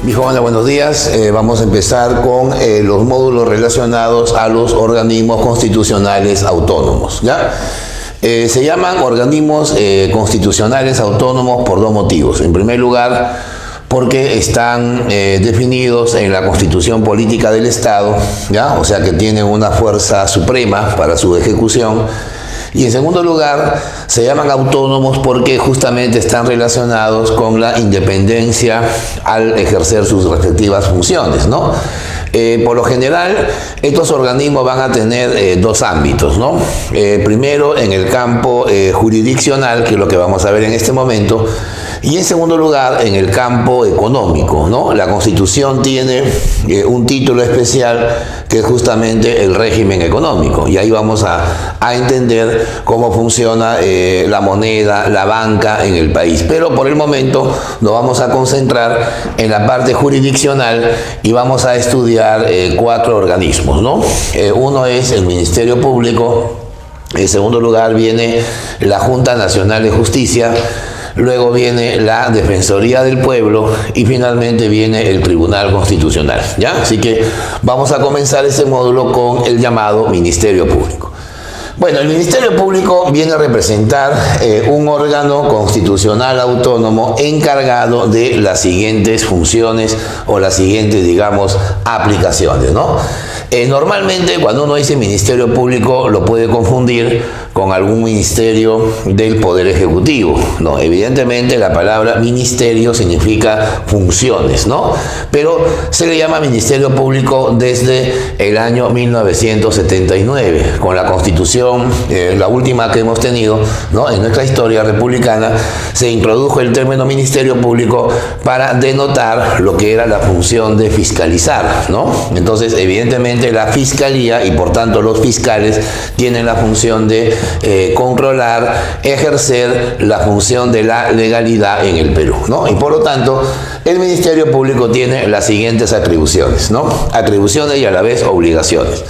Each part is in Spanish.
Mi joven, buenos días. Vamos a empezar con los módulos relacionados a los organismos constitucionales autónomos, ¿ya? Se llaman organismos constitucionales autónomos por dos motivos. En primer lugar, porque están definidos en la Constitución Política del Estado, ¿ya? O sea que tienen una fuerza suprema para su ejecución. Y en segundo lugar, se llaman autónomos porque justamente están relacionados con la independencia al ejercer sus respectivas funciones, ¿no? Por lo general, estos organismos van a tener dos ámbitos, ¿no? Primero, en el campo jurisdiccional, que es lo que vamos a ver en este momento, y en segundo lugar, en el campo económico, ¿no? La Constitución tiene un título especial que es justamente el régimen económico, y ahí vamos a entender cómo funciona la moneda, la banca en el país. Pero por el momento nos vamos a concentrar en la parte jurisdiccional y vamos a estudiar cuatro organismos, ¿no? Uno es el Ministerio Público, en segundo lugar viene la Junta Nacional de Justicia, luego viene la Defensoría del Pueblo y finalmente viene el Tribunal Constitucional, ¿ya? Así que vamos a comenzar este módulo con el llamado Ministerio Público. Bueno, el Ministerio Público viene a representar un órgano constitucional autónomo encargado de las siguientes funciones o las siguientes, digamos, aplicaciones, ¿no? Normalmente cuando uno dice Ministerio Público lo puede confundir con algún ministerio del Poder Ejecutivo, ¿no? Evidentemente la palabra ministerio significa funciones, ¿no? Pero se le llama Ministerio Público desde el año 1979, con la Constitución, la última que hemos tenido, ¿no? En nuestra historia republicana, se introdujo el término Ministerio Público para denotar lo que era la función de fiscalizar, ¿no? Entonces, evidentemente, la Fiscalía y por tanto los fiscales tienen la función de controlar, ejercer la función de la legalidad en el Perú, ¿no? Y por lo tanto, el Ministerio Público tiene las siguientes atribuciones, ¿no? Atribuciones y a la vez obligaciones.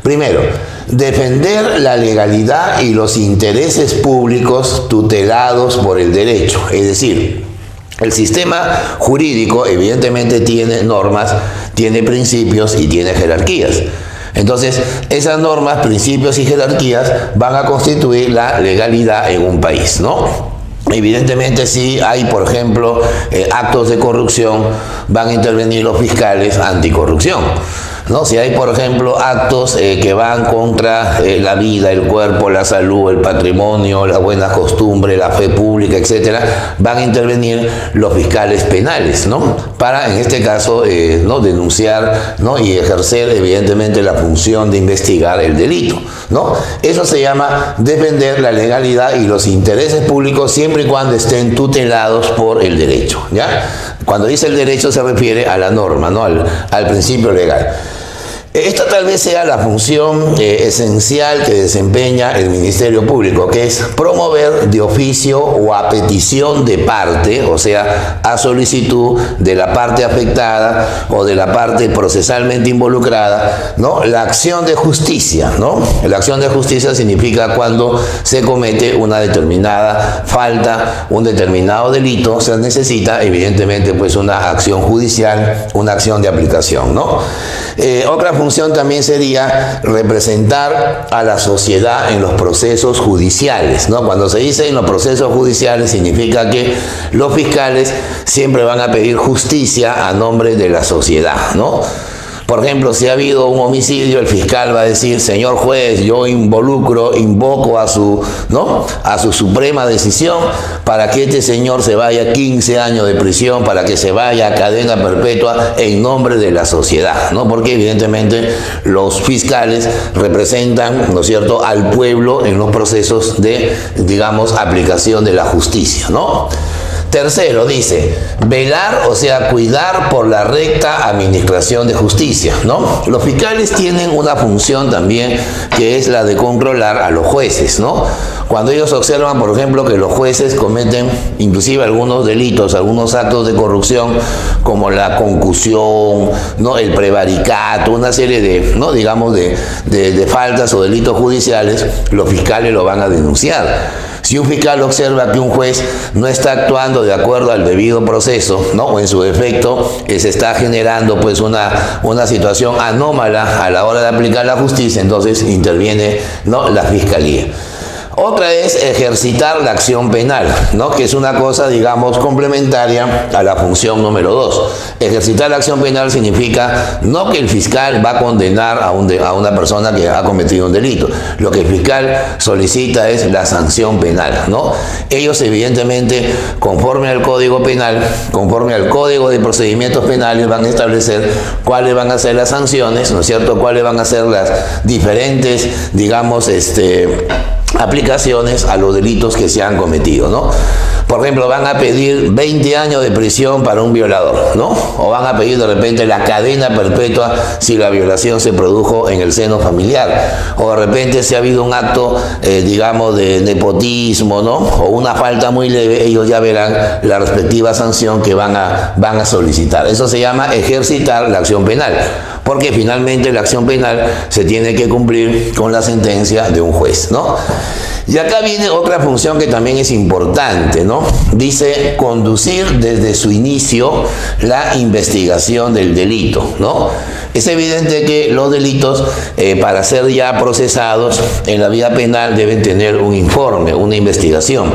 Primero, defender la legalidad y los intereses públicos tutelados por el derecho, es decir, el sistema jurídico evidentemente tiene normas, tiene principios y tiene jerarquías. Entonces, esas normas, principios y jerarquías van a constituir la legalidad en un país, ¿no? Evidentemente, si hay, por ejemplo, actos de corrupción, van a intervenir los fiscales anticorrupción, ¿no? Si hay, por ejemplo, actos que van contra la vida, el cuerpo, la salud, el patrimonio, la buena costumbre, la fe pública, etcétera, van a intervenir los fiscales penales, ¿no? Para, en este caso, ¿no? Denunciar, ¿no? Y ejercer, evidentemente, la función de investigar el delito, ¿no? Eso se llama defender la legalidad y los intereses públicos siempre y cuando estén tutelados por el derecho, ¿ya? Cuando dice el derecho se refiere a la norma, ¿no? Al principio legal. Esta tal vez sea la función esencial que desempeña el Ministerio Público, que es promover de oficio o a petición de parte, o sea, a solicitud de la parte afectada o de la parte procesalmente involucrada, ¿no? La acción de justicia, ¿no? La acción de justicia significa cuando se comete una determinada falta, un determinado delito, se necesita evidentemente pues una acción judicial, una acción de aplicación, ¿no? Otra función también sería representar a la sociedad en los procesos judiciales, ¿no? Cuando se dice en los procesos judiciales significa que los fiscales siempre van a pedir justicia a nombre de la sociedad, ¿no? Por ejemplo, si ha habido un homicidio, el fiscal va a decir, señor juez, yo invoco a su, ¿no? A su suprema decisión para que este señor se vaya 15 años de prisión, para que se vaya a cadena perpetua en nombre de la sociedad, ¿no? Porque evidentemente los fiscales representan, ¿no es cierto?, al pueblo en los procesos de, digamos, aplicación de la justicia, ¿no? Tercero, dice, velar, o sea, cuidar por la recta administración de justicia, ¿no? Los fiscales tienen una función también que es la de controlar a los jueces, ¿no? Cuando ellos observan, por ejemplo, que los jueces cometen inclusive algunos delitos, algunos actos de corrupción, como la concusión, ¿no? El prevaricato, una serie de, ¿no? digamos, de faltas o delitos judiciales, los fiscales lo van a denunciar. Si un fiscal observa que un juez no está actuando de acuerdo al debido proceso, ¿no? O en su defecto se está generando pues una situación anómala a la hora de aplicar la justicia, entonces interviene, ¿no?, la fiscalía. Otra es ejercitar la acción penal, ¿no?, que es una cosa, digamos, complementaria a la función número 2. Ejercitar la acción penal significa no que el fiscal va a condenar a una persona que ha cometido un delito. Lo que el fiscal solicita es la sanción penal, ¿no? Ellos, evidentemente, conforme al Código Penal, conforme al Código de Procedimientos Penales, van a establecer cuáles van a ser las sanciones, ¿no es cierto?, cuáles van a ser las diferentes, digamos, aplicaciones a los delitos que se han cometido, ¿no? Por ejemplo, van a pedir 20 años de prisión para un violador, ¿no? O van a pedir de repente la cadena perpetua si la violación se produjo en el seno familiar. O de repente si ha habido un acto, digamos, de nepotismo, ¿no? O una falta muy leve, ellos ya verán la respectiva sanción que van a solicitar. Eso se llama ejercitar la acción penal, porque finalmente la acción penal se tiene que cumplir con la sentencia de un juez, ¿no? Y acá viene otra función que también es importante, ¿no? Dice conducir desde su inicio la investigación del delito, ¿no? Es evidente que los delitos, para ser ya procesados en la vía penal, deben tener un informe, una investigación.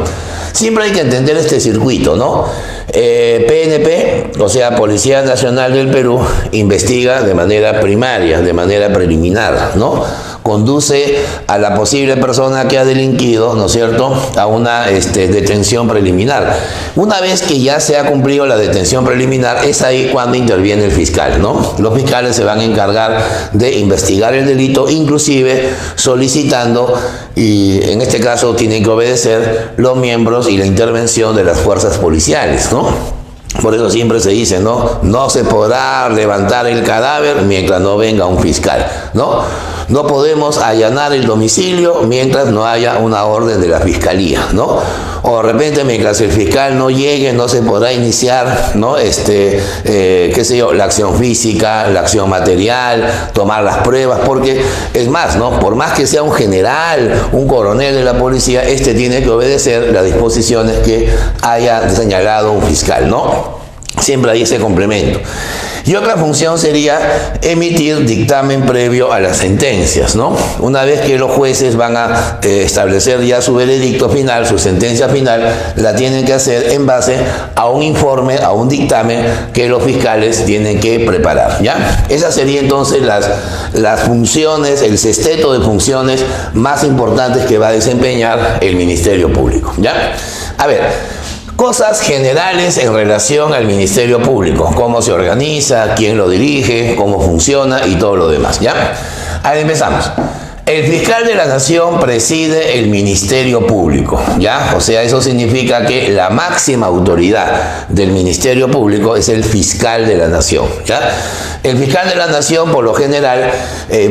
Siempre hay que entender este circuito, ¿no? PNP, o sea, Policía Nacional del Perú, investiga de manera primaria, de manera preliminar, ¿no? Conduce a la posible persona que ha delinquido, ¿no es cierto?, a una detención preliminar. Una vez que ya se ha cumplido la detención preliminar, es ahí cuando interviene el fiscal, ¿no? Los fiscales se van a encargar de investigar el delito, inclusive solicitando, y en este caso tienen que obedecer los miembros y la intervención de las fuerzas policiales, ¿no? Por eso siempre se dice, ¿no? No se podrá levantar el cadáver mientras no venga un fiscal, ¿no? No podemos allanar el domicilio mientras no haya una orden de la fiscalía, ¿no? O de repente, mientras el fiscal no llegue, no se podrá iniciar, ¿no? Qué sé yo, la acción física, la acción material, tomar las pruebas, porque es más, ¿no? Por más que sea un general, un coronel de la policía, tiene que obedecer las disposiciones que haya señalado un fiscal, ¿no? Siempre hay ese complemento. Y otra función sería emitir dictamen previo a las sentencias, ¿no? Una vez que los jueces van a establecer ya su veredicto final, su sentencia final, la tienen que hacer en base a un informe, a un dictamen que los fiscales tienen que preparar, ¿ya? Esas serían entonces las funciones, el sexteto de funciones más importantes que va a desempeñar el Ministerio Público, ¿ya? A ver, cosas generales en relación al Ministerio Público, cómo se organiza, quién lo dirige, cómo funciona y todo lo demás, ¿ya? Ahí empezamos. El fiscal de la Nación preside el Ministerio Público, ¿ya? O sea, eso significa que la máxima autoridad del Ministerio Público es el fiscal de la Nación, ¿ya? El fiscal de la Nación, por lo general,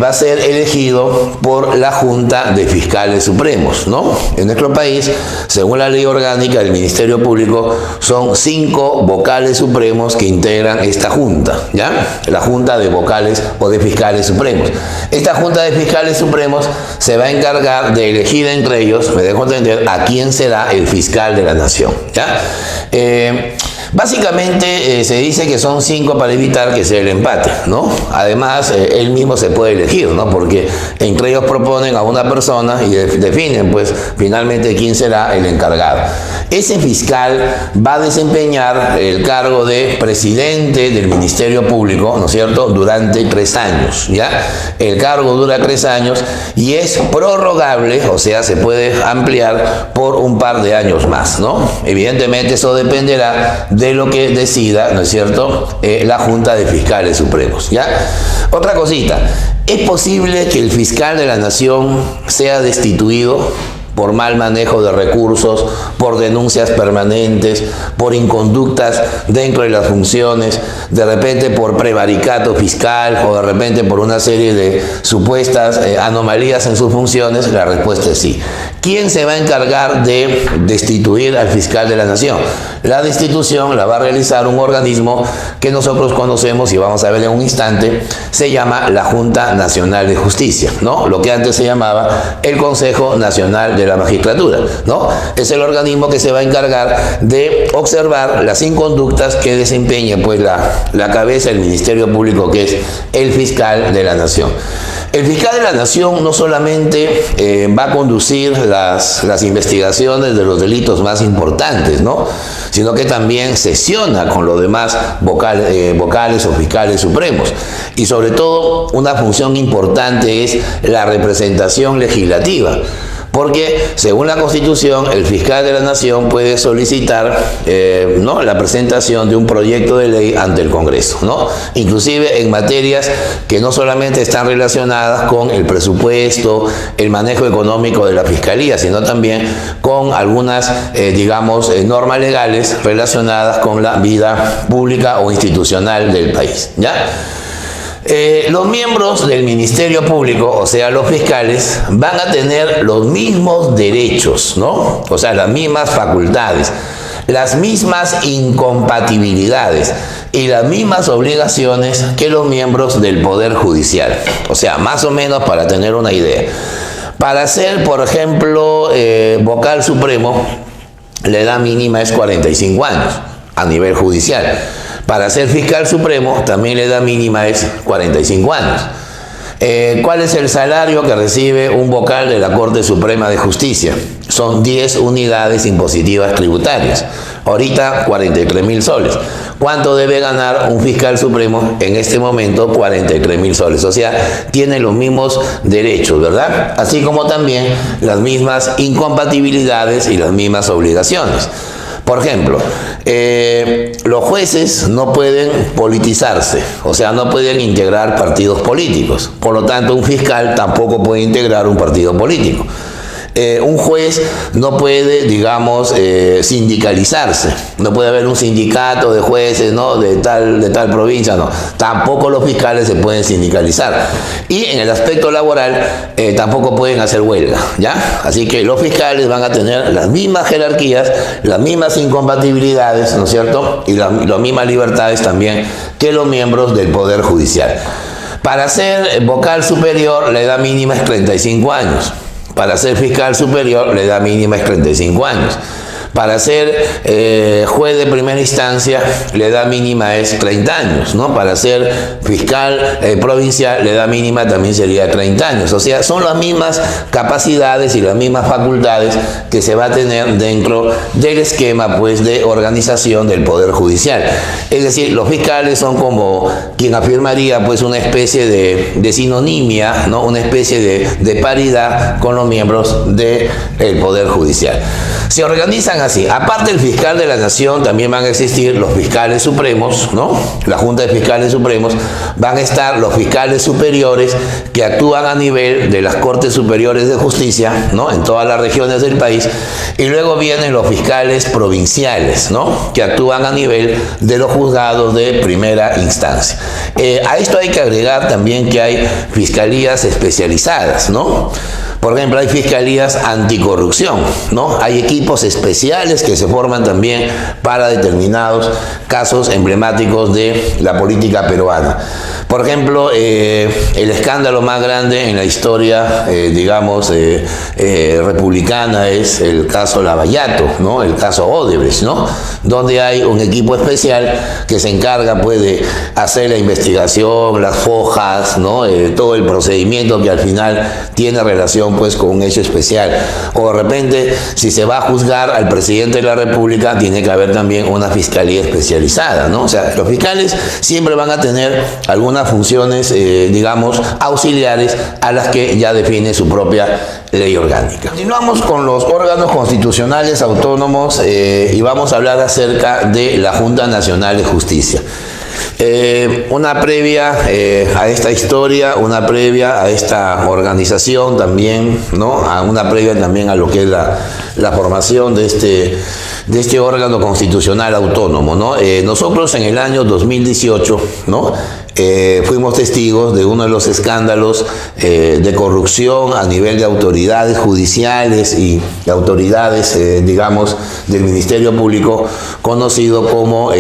va a ser elegido por la Junta de Fiscales Supremos, ¿no? En nuestro país, según la ley orgánica del Ministerio Público, son 5 vocales supremos que integran esta Junta, ¿ya? La Junta de Vocales o de Fiscales Supremos. Esta Junta de Fiscales Supremos se va a encargar de elegir entre ellos, me dejo entender, a quién será el fiscal de la Nación, ¿ya? Básicamente se dice que son 5 para evitar que sea el empate, ¿no? Además, él mismo se puede elegir, ¿no? Porque entre ellos proponen a una persona y definen, pues, finalmente quién será el encargado. Ese fiscal va a desempeñar el cargo de presidente del Ministerio Público, ¿no es cierto?, durante 3 años, ¿ya? El cargo dura 3 años y es prorrogable, o sea, se puede ampliar por un par de años más, ¿no? Evidentemente eso dependerá de lo que decida, ¿no es cierto?, la Junta de Fiscales Supremos, ¿ya? Otra cosita, ¿es posible que el fiscal de la Nación sea destituido por mal manejo de recursos, por denuncias permanentes, por inconductas dentro de las funciones, de repente por prevaricato fiscal o de repente por una serie de supuestas anomalías en sus funciones? La respuesta es sí. ¿Quién se va a encargar de destituir al fiscal de la nación? La destitución la va a realizar un organismo que nosotros conocemos y vamos a ver en un instante, se llama la Junta Nacional de Justicia, ¿no? Lo que antes se llamaba el Consejo Nacional de la Magistratura, ¿no? Es el organismo que se va a encargar de observar las inconductas que desempeña pues la cabeza del Ministerio Público, que es el fiscal de la nación. El fiscal de la nación no solamente va a conducir las investigaciones de los delitos más importantes, ¿no? Sino que también sesiona con los demás vocales o fiscales supremos. Y sobre todo, una función importante es la representación legislativa. Porque, según la Constitución, el fiscal de la nación puede solicitar ¿no? la presentación de un proyecto de ley ante el Congreso, ¿no? Inclusive en materias que no solamente están relacionadas con el presupuesto, el manejo económico de la Fiscalía, sino también con algunas, digamos, normas legales relacionadas con la vida pública o institucional del país, ¿ya? Los miembros del Ministerio Público, o sea, los fiscales, van a tener los mismos derechos, ¿no? O sea, las mismas facultades, las mismas incompatibilidades y las mismas obligaciones que los miembros del Poder Judicial. O sea, más o menos para tener una idea. Para ser, por ejemplo, vocal supremo, la edad mínima es 45 años a nivel judicial. Para ser fiscal supremo, también la edad mínima es 45 años. ¿Cuál es el salario que recibe un vocal de la Corte Suprema de Justicia? Son 10 unidades impositivas tributarias. Ahorita 43.000 soles. ¿Cuánto debe ganar un fiscal supremo? En este momento 43.000 soles. O sea, tiene los mismos derechos, ¿verdad? Así como también las mismas incompatibilidades y las mismas obligaciones. Por ejemplo, los jueces no pueden politizarse, o sea, no pueden integrar partidos políticos. Por lo tanto, un fiscal tampoco puede integrar un partido político. Un juez no puede, digamos, sindicalizarse. No puede haber un sindicato de jueces, ¿no? de tal provincia, no. Tampoco los fiscales se pueden sindicalizar. Y en el aspecto laboral tampoco pueden hacer huelga, ¿ya? Así que los fiscales van a tener las mismas jerarquías, las mismas incompatibilidades, ¿no es cierto? Y las mismas libertades también que los miembros del Poder Judicial. Para ser vocal superior, la edad mínima es 35 años. Para ser fiscal superior, la edad mínima es 35 años. Para ser juez de primera instancia, la edad mínima es 30 años, ¿no? Para ser fiscal provincial, la edad mínima también sería 30 años. O sea, son las mismas capacidades y las mismas facultades que se va a tener dentro del esquema, pues, de organización del Poder Judicial. Es decir, los fiscales son como quien afirmaría, pues, una especie de sinonimia, ¿no? Una especie de paridad con los miembros del Poder Judicial. Se organizan así. Aparte del fiscal de la nación, también van a existir los fiscales supremos, ¿no? La Junta de Fiscales Supremos. Van a estar los fiscales superiores que actúan a nivel de las Cortes Superiores de Justicia, ¿no? En todas las regiones del país. Y luego vienen los fiscales provinciales, ¿no? Que actúan a nivel de los juzgados de primera instancia. A esto hay que agregar también que hay fiscalías especializadas, ¿no? Por ejemplo, hay fiscalías anticorrupción, ¿no? Hay equipos especiales que se forman también para determinados casos emblemáticos de la política peruana. Por ejemplo, el escándalo más grande en la historia, digamos, republicana es el caso Lavallato, ¿no? El caso Odebrecht, ¿no? Donde hay un equipo especial que se encarga, pues, de hacer la investigación, las fojas, ¿no? Todo el procedimiento que al final tiene relación, pues, con un hecho especial. O de repente, si se va a juzgar al presidente de la República, tiene que haber también una fiscalía especializada, ¿no? O sea, los fiscales siempre van a tener algunas funciones, digamos, auxiliares a las que ya define su propia ley orgánica. Continuamos con los órganos constitucionales autónomos y vamos a hablar acerca de la Junta Nacional de Justicia. Una previa a esta historia, una previa a esta organización también, ¿no? Una previa también a lo que es la formación de de este órgano constitucional autónomo, ¿no? Nosotros en el año 2018, ¿no? Fuimos testigos de uno de los escándalos de corrupción a nivel de autoridades judiciales y autoridades, digamos, del Ministerio Público, conocido como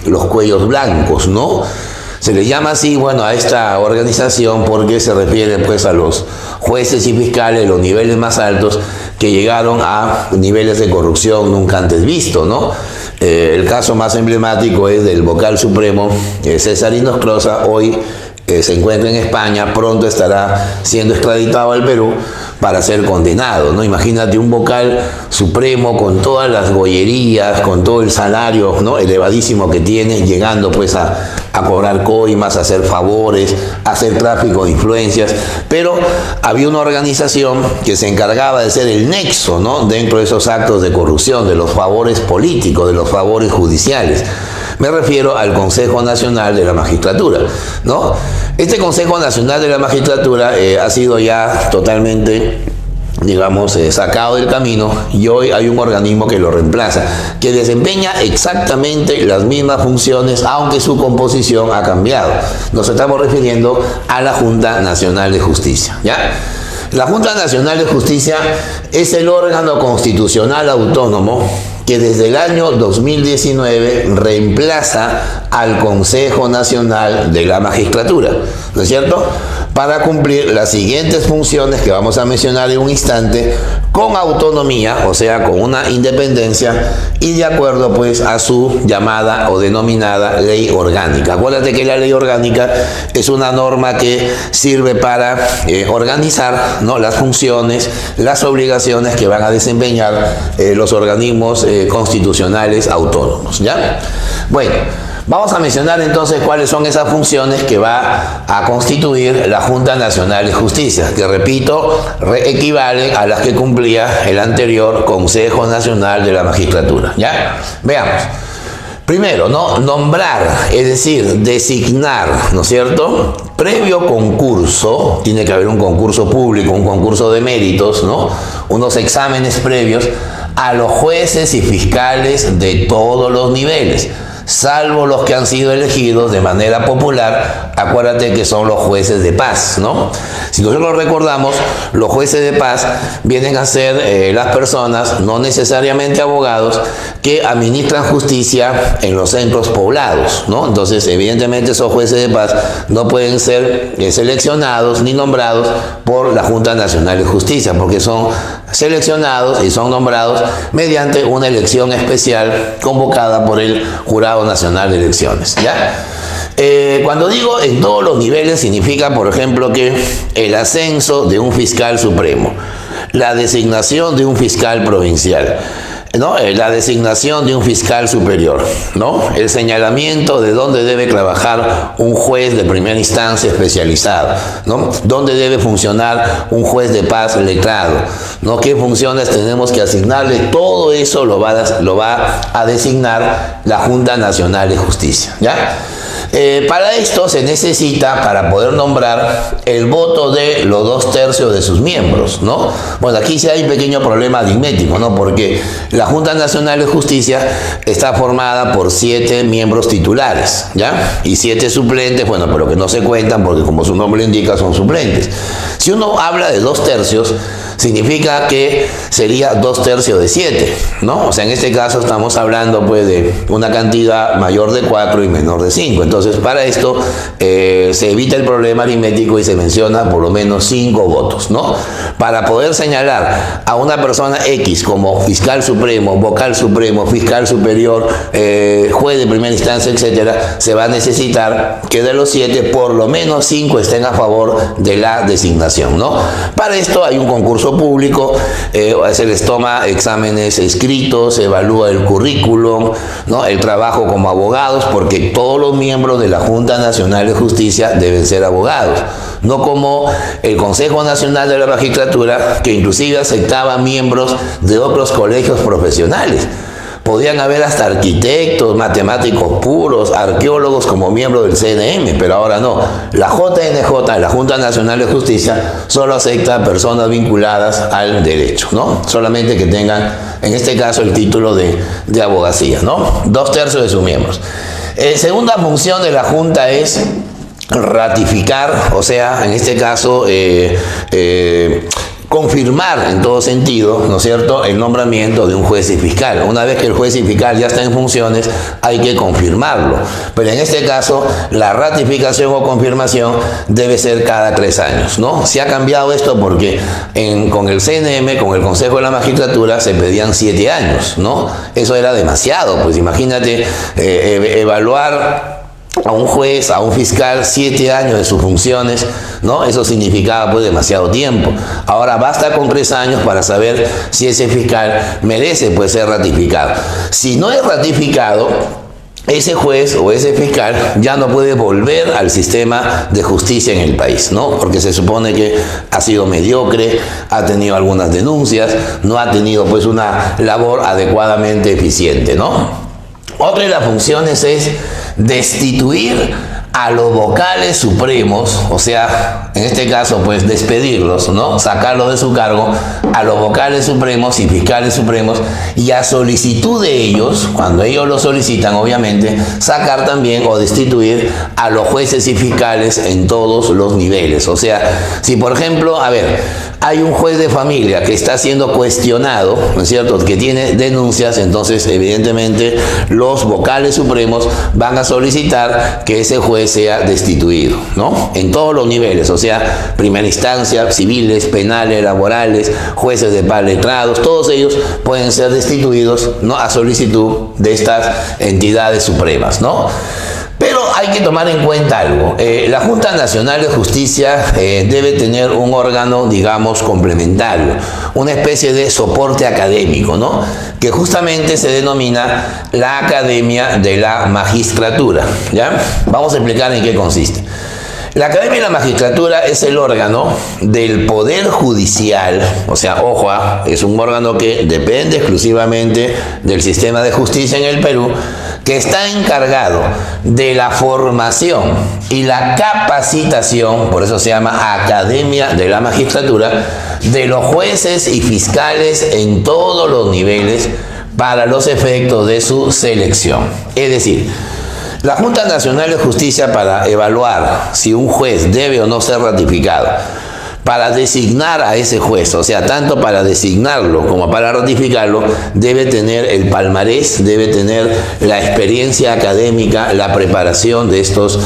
los cuellos blancos, ¿no? Se le llama así, bueno, a esta organización porque se refiere pues a los jueces y fiscales, los niveles más altos, que llegaron a niveles de corrupción nunca antes visto, ¿no? El caso más emblemático es del vocal supremo César Inostroza. Hoy se encuentra en España, pronto estará siendo extraditado al Perú para ser condenado, ¿no? Imagínate un vocal supremo con todas las gollerías, con todo el salario, ¿no?, elevadísimo que tiene, llegando pues a cobrar coimas, a hacer favores, a hacer tráfico de influencias, pero había una organización que se encargaba de ser el nexo, ¿no?, dentro de esos actos de corrupción, de los favores políticos, de los favores judiciales. Me refiero al Consejo Nacional de la Magistratura, ¿no? Este Consejo Nacional de la Magistratura ha sido ya totalmente, digamos, sacado del camino, y hoy hay un organismo que lo reemplaza, que desempeña exactamente las mismas funciones, aunque su composición ha cambiado. Nos estamos refiriendo a la Junta Nacional de Justicia, ¿ya? La Junta Nacional de Justicia es el órgano constitucional autónomo que desde el año 2019 reemplaza al Consejo Nacional de la Magistratura, ¿no es cierto?, para cumplir las siguientes funciones que vamos a mencionar en un instante, con autonomía, o sea, con una independencia, y de acuerdo pues a su llamada o denominada ley orgánica. Acuérdate que la ley orgánica es una norma que sirve para organizar, ¿no?, las funciones, las obligaciones que van a desempeñar los organismos constitucionales autónomos, ¿ya? Bueno, vamos a mencionar entonces cuáles son esas funciones que va a constituir la Junta Nacional de Justicia, que repito, equivalen a las que cumplía el anterior Consejo Nacional de la Magistratura, ¿ya? Veamos. Primero, ¿no?, nombrar, es decir, designar, ¿no es cierto?, previo concurso, tiene que haber un concurso público, un concurso de méritos, ¿no?, unos exámenes previos a los jueces y fiscales de todos los niveles, salvo los que han sido elegidos de manera popular. Acuérdate que son los jueces de paz, ¿no? Si nosotros recordamos, los jueces de paz vienen a ser las personas, no necesariamente abogados, que administran justicia en los centros poblados, ¿no? Entonces, evidentemente, esos jueces de paz no pueden ser seleccionados ni nombrados por la Junta Nacional de Justicia, porque son seleccionados y son nombrados mediante una elección especial convocada por el Jurado Nacional de Elecciones, ¿ya? Cuando digo en todos los niveles, significa, por ejemplo, que el ascenso de un fiscal supremo, la designación de un fiscal provincial, ¿no?, la designación de un fiscal superior, ¿no?, el señalamiento de dónde debe trabajar un juez de primera instancia especializado, ¿no?, dónde debe funcionar un juez de paz letrado, ¿no?, qué funciones tenemos que asignarle. Todo eso lo va a designar la Junta Nacional de Justicia, ¿ya? Para esto se necesita, para poder nombrar, el voto de los 2/3 de sus miembros, ¿no? Bueno, aquí sí hay un pequeño problema aritmético, ¿no?, porque la Junta Nacional de Justicia está formada por 7 miembros titulares, ¿ya?, y 7 suplentes, bueno, pero que no se cuentan porque, como su nombre indica, son suplentes. Si uno habla de 2/3, significa que sería 2/3 de 7, ¿no? O sea, en este caso estamos hablando pues de una cantidad mayor de 4 y menor de 5. Entonces, para esto se evita el problema aritmético y se menciona por lo menos 5 votos, ¿no? Para poder señalar a una persona X como fiscal supremo, vocal supremo, fiscal superior, juez de primera instancia, etcétera, se va a necesitar que de los 7, por lo menos 5 estén a favor de la designación, ¿no? Para esto hay un concurso público, se les toma exámenes escritos, se evalúa el currículum, ¿no?, el trabajo como abogados, porque todos los miembros de la Junta Nacional de Justicia deben ser abogados, no como el Consejo Nacional de la Magistratura, que inclusive aceptaba miembros de otros colegios profesionales. Podían haber hasta arquitectos, matemáticos puros, arqueólogos como miembros del CNM, pero ahora no. La JNJ, la Junta Nacional de Justicia, solo acepta a personas vinculadas al derecho, ¿no? Solamente que tengan, en este caso, el título de abogacía, ¿no? 2/3 de sus miembros. Segunda función de la Junta es ratificar, o sea, en este caso, confirmar en todo sentido, ¿no es cierto?, el nombramiento de un juez y fiscal. Una vez que el juez y fiscal ya está en funciones, hay que confirmarlo. Pero en este caso, la ratificación o confirmación debe ser cada 3 años, ¿no? Se ha cambiado esto porque con el CNM, con el Consejo de la Magistratura, se pedían 7 años, ¿no? Eso era demasiado, pues imagínate evaluar a un juez, a un fiscal, 7 años de sus funciones, ¿no? Eso significaba pues demasiado tiempo. Ahora basta con 3 años para saber si ese fiscal merece pues ser ratificado. Si no es ratificado, ese juez o ese fiscal ya no puede volver al sistema de justicia en el país, ¿no? Porque se supone que ha sido mediocre, ha tenido algunas denuncias, no ha tenido pues una labor adecuadamente eficiente, ¿no? Otra de las funciones es destituir a los vocales supremos, o sea, en este caso, pues despedirlos, ¿no? Sacarlos de su cargo a los vocales supremos y fiscales supremos, y a solicitud de ellos, cuando ellos lo solicitan, obviamente, sacar también o destituir a los jueces y fiscales en todos los niveles. O sea, si por ejemplo, a ver, hay un juez de familia que está siendo cuestionado, ¿no es cierto?, que tiene denuncias, entonces evidentemente los vocales supremos van a solicitar que ese juez sea destituido, ¿no? En todos los niveles, o sea, primera instancia, civiles, penales, laborales, jueces de paz, letrados, todos ellos pueden ser destituidos, ¿no?, a solicitud de estas entidades supremas, ¿no? Pero hay que tomar en cuenta algo. La Junta Nacional de Justicia debe tener un órgano, digamos, complementario, una especie de soporte académico, ¿no?, que justamente se denomina la Academia de la Magistratura, ¿ya? Vamos a explicar en qué consiste. La Academia de la Magistratura es el órgano del Poder Judicial, o sea, ojo, es un órgano que depende exclusivamente del sistema de justicia en el Perú, que está encargado de la formación y la capacitación, por eso se llama Academia de la Magistratura, de los jueces y fiscales en todos los niveles para los efectos de su selección. Es decir, la Junta Nacional de Justicia, para evaluar si un juez debe o no ser ratificado, para designar a ese juez, o sea, tanto para designarlo como para ratificarlo, debe tener el palmarés, debe tener la experiencia académica, la preparación de estos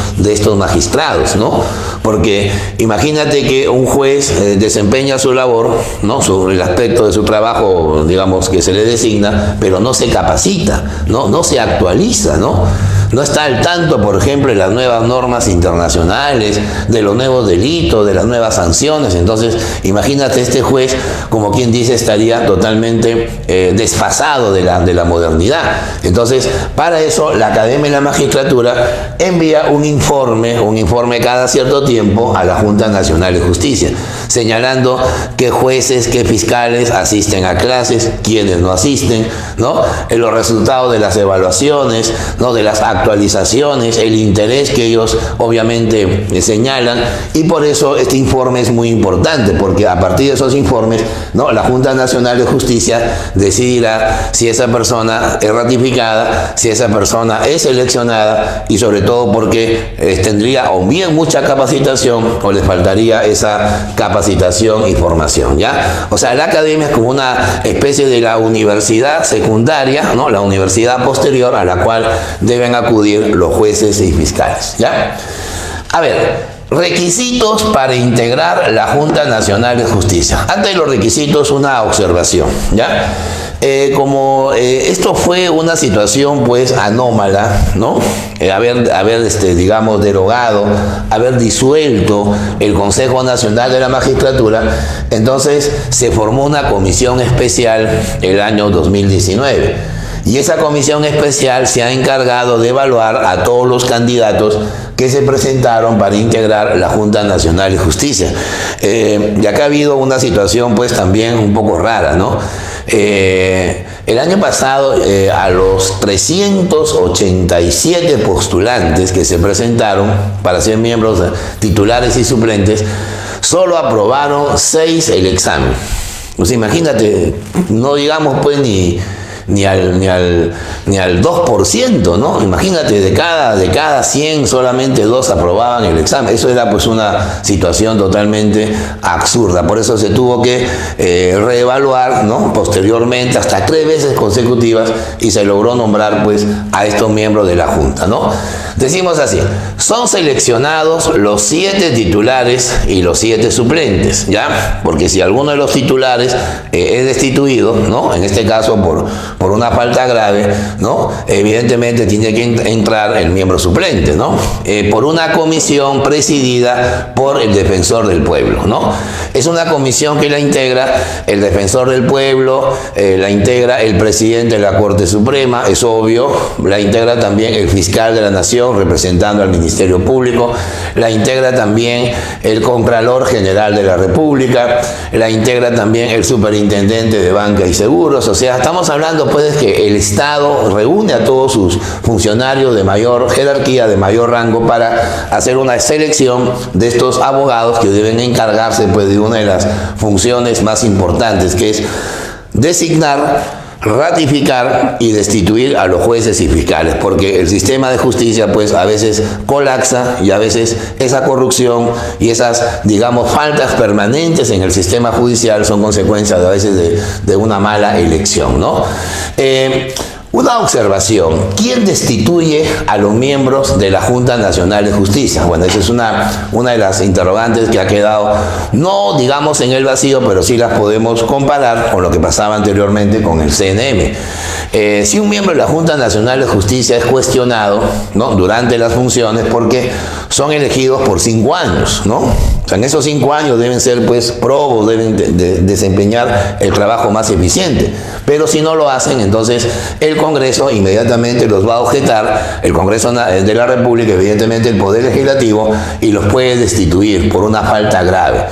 magistrados, ¿no? Porque imagínate que un juez desempeña su labor, ¿no?, sobre el aspecto de su trabajo, digamos, que se le designa, pero no se capacita, no se actualiza, ¿no? No está al tanto, por ejemplo, de las nuevas normas internacionales, de los nuevos delitos, de las nuevas sanciones. Entonces, imagínate, este juez, como quien dice, estaría totalmente desfasado de la modernidad. Entonces, para eso, la Academia de la Magistratura envía un informe cada cierto tiempo a la Junta Nacional de Justicia, señalando qué jueces, qué fiscales asisten a clases, quiénes no asisten, ¿no?, en los resultados de las evaluaciones, ¿no?, de las actualizaciones, el interés que ellos obviamente señalan, y por eso este informe es muy importante, porque a partir de esos informes, ¿no?, la Junta Nacional de Justicia decidirá si esa persona es ratificada, si esa persona es seleccionada, y sobre todo porque tendría o bien mucha capacitación o les faltaría esa capacitación y formación, ¿ya? O sea, la academia es como una especie de la universidad secundaria, ¿no?, la universidad posterior a la cual deben acudir los jueces y fiscales, ¿ya? A ver, requisitos para integrar la Junta Nacional de Justicia. Antes de los requisitos, una observación, ¿ya? Como esto fue una situación pues anómala, ¿no? Digamos, derogado, haber disuelto el Consejo Nacional de la Magistratura, entonces se formó una comisión especial el año 2019. Y esa comisión especial se ha encargado de evaluar a todos los candidatos que se presentaron para integrar la Junta Nacional de Justicia. Y acá ha habido una situación pues también un poco rara, ¿no? El año pasado, a los 387 postulantes que se presentaron para ser miembros titulares y suplentes, solo aprobaron 6 el examen. Pues imagínate, no digamos pues ni al 2%, ¿no? Imagínate, de cada 100 solamente 2 aprobaban el examen. Eso era pues una situación totalmente absurda. Por eso se tuvo que reevaluar, ¿no? Posteriormente, hasta 3 veces consecutivas, y se logró nombrar pues a estos miembros de la Junta, ¿no? Decimos así: son seleccionados los 7 titulares y los 7 suplentes, ¿ya? Porque si alguno de los titulares es destituido, ¿no? En este caso por una falta grave, ¿no? Evidentemente tiene que entrar el miembro suplente, ¿no? Por una comisión presidida por el defensor del pueblo, ¿no? Es una comisión que la integra el defensor del pueblo, la integra el presidente de la Corte Suprema, es obvio, la integra también el fiscal de la Nación representando al Ministerio Público, la integra también el Contralor General de la República, la integra también el Superintendente de Banca y Seguros. O sea, estamos hablando pues que el Estado reúne a todos sus funcionarios de mayor jerarquía, de mayor rango, para hacer una selección de estos abogados que deben encargarse pues de una de las funciones más importantes, que es designar, ratificar y destituir a los jueces y fiscales, porque el sistema de justicia pues a veces colapsa, y a veces esa corrupción y esas, digamos, faltas permanentes en el sistema judicial son consecuencias a veces de una mala elección, ¿no? Una observación: ¿quién destituye a los miembros de la Junta Nacional de Justicia? Bueno, esa es una de las interrogantes que ha quedado, no digamos en el vacío, pero sí las podemos comparar con lo que pasaba anteriormente con el CNM. Si un miembro de la Junta Nacional de Justicia es cuestionado, ¿no?, durante las funciones, porque son elegidos por 5 años, ¿no? O sea, en esos 5 años deben ser pues probos, deben desempeñar el trabajo más eficiente. Pero si no lo hacen, entonces el Congreso inmediatamente los va a objetar, el Congreso de la República, evidentemente el Poder Legislativo, y los puede destituir por una falta grave.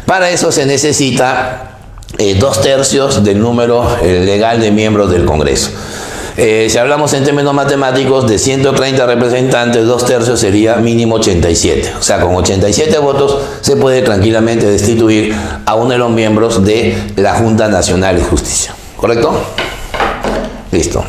Para eso se necesita 2/3 del número legal de miembros del Congreso. Si hablamos en términos matemáticos, de 130 representantes, 2/3 sería mínimo 87. O sea, con 87 votos se puede tranquilamente destituir a uno de los miembros de la Junta Nacional de Justicia. ¿Correcto? Listo.